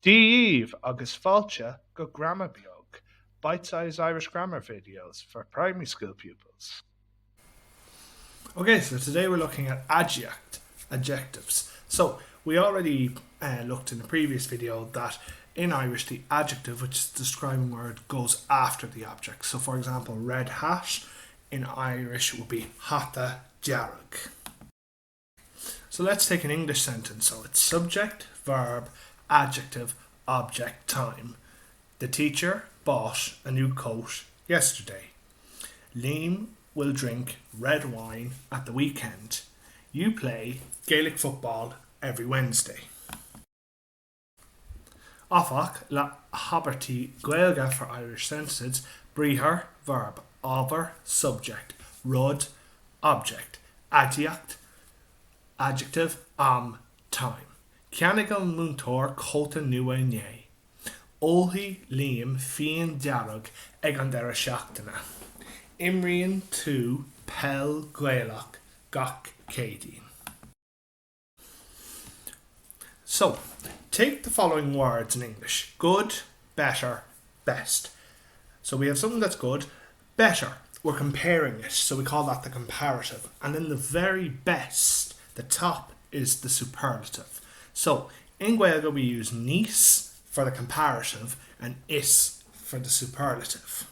Díomh agus fáilte go grammar beag, bite-sized Irish grammar videos for primary school pupils. Okay, so today we're looking at adjectives. So we already looked in the previous video that in Irish the adjective, which is the describing word, goes after the object. So for example, red hat in Irish would be hata dearg. So let's take an English sentence. So it's subject, verb, adjective, object, time. The teacher bought a new coat yesterday. Liam will drink red wine at the weekend. You play Gaelic football every Wednesday. Afach la haberty Gaelga for Irish sentences. Brihar, verb. Aber, subject. Rud, object. Adject, adjective. Time. Cianigal muntor cota nua nye. Olhi Liam fian diarog ag an dera seachtainna. Imrian to Pel Gaelach Gach Cadine. So, take the following words in English. Good, better, best. So we have something that's good. Better, we're comparing it, so we call that the comparative. And then the very best, the top, is the superlative. So, in Gaeilge we use níos for the comparative and is for the superlative.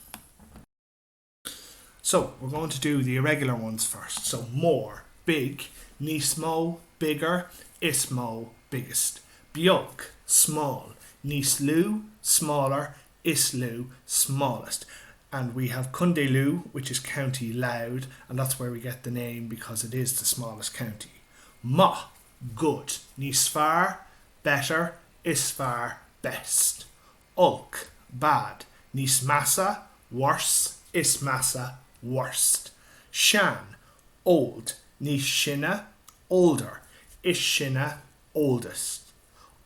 So we're going to do the irregular ones first. So more, big, níos mó, bigger, is mó, biggest. Beag, small, níos lú, smaller, is lú, smallest. And we have Cunday Lú, which is County Loud, and that's where we get the name because it is the smallest county. Ma, good, níos fearr, better, is fearr, best. Ulk, bad, níos massa, worse, is massa, worst. Shan, old, níos sinna, older, is sinna, oldest.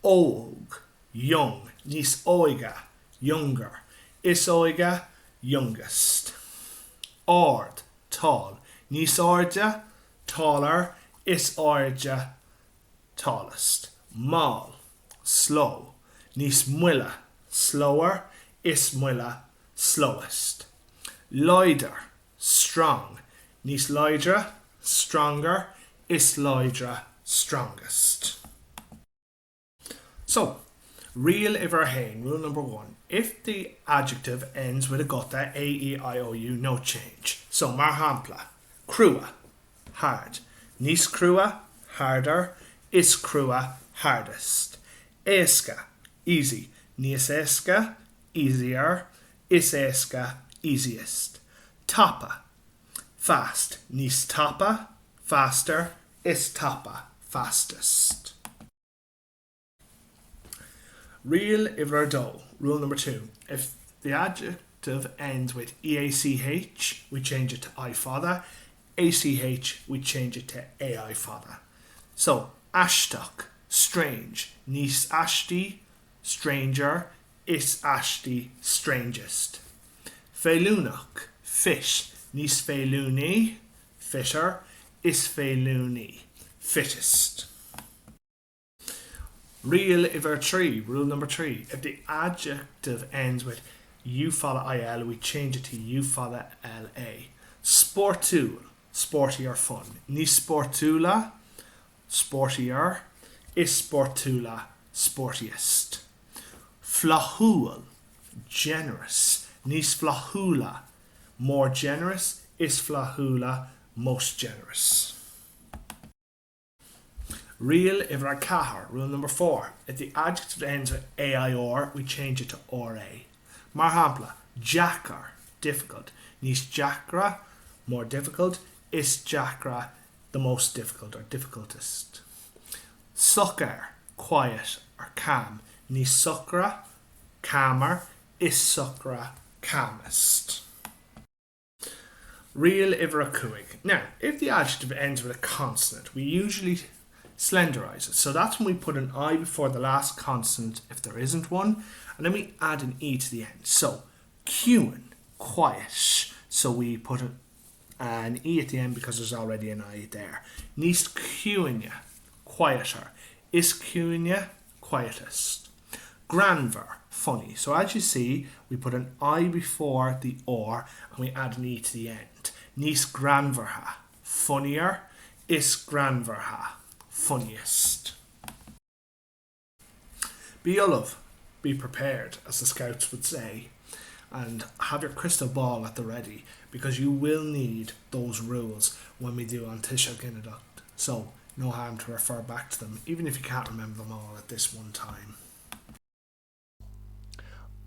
Og, young, níos oiga, younger, is oiga, youngest. Ord, tall, níos orja, taller, is orja, tallest. Mal, slow, níos muilla, slower, is muilla, slowest. Loider, strong, níos loidre, stronger, is loidre, strongest. So, real iver hain, rule number 1. If the adjective ends with a gutta, A-E-I-O-U, no change. So, mar hampla, crua, hard. Níos crua, harder, is crua, hardest. Éasca, easy. Níos éasca, easier, is éasca, easiest. Tapa, fast. Níos tapa, faster, is tapa, fastest. Real iver do. Rule number 2. If the adjective ends with EACH, we change it to I fada. ACH, we change it to AI fada. So, ashtok, strange. Níos ashti, stranger, is ashti, strangest. Feilúnach, fish. Níos feilúni, fitter, is feilúni, fittest. Real iver 3, rule number 3. If the adjective ends with U fala IL, we change it to U fala LA. Sportul, sporty or fun. Níos sportula, sportier, is sportula, sportiest. Flahul, generous. Níos flahula, more generous, is flahula, most generous. Real iver cahar, rule number 4. If the adjective ends with AIR, we change it to ORA. Mar hampla, jackar, difficult. Níos jackra, more difficult, is jackra, the most difficult or difficultest. Sucker, quiet or calm. Níos suckra, calmer, is suckra, calmest. Real iver a cuig. Now, if the adjective ends with a consonant, we usually slenderize it. So that's when we put an I before the last consonant if there isn't one, and then we add an E to the end. So, cuin, quiet. So we put an E at the end because there's already an I there. Níos cuiine, quieter. Is cuiine, quietest. Granver, funny. So as you see, we put an I before the or and we add an E to the end. Níos granverha, funnier. Is granverha, funniest. Be love, be prepared, as the scouts would say, and have your crystal ball at the ready, because you will need those rules when we do An Tuiscil Ginneaducht. So no harm to refer back to them, even if you can't remember them all at this one time.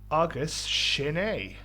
Agus sin é.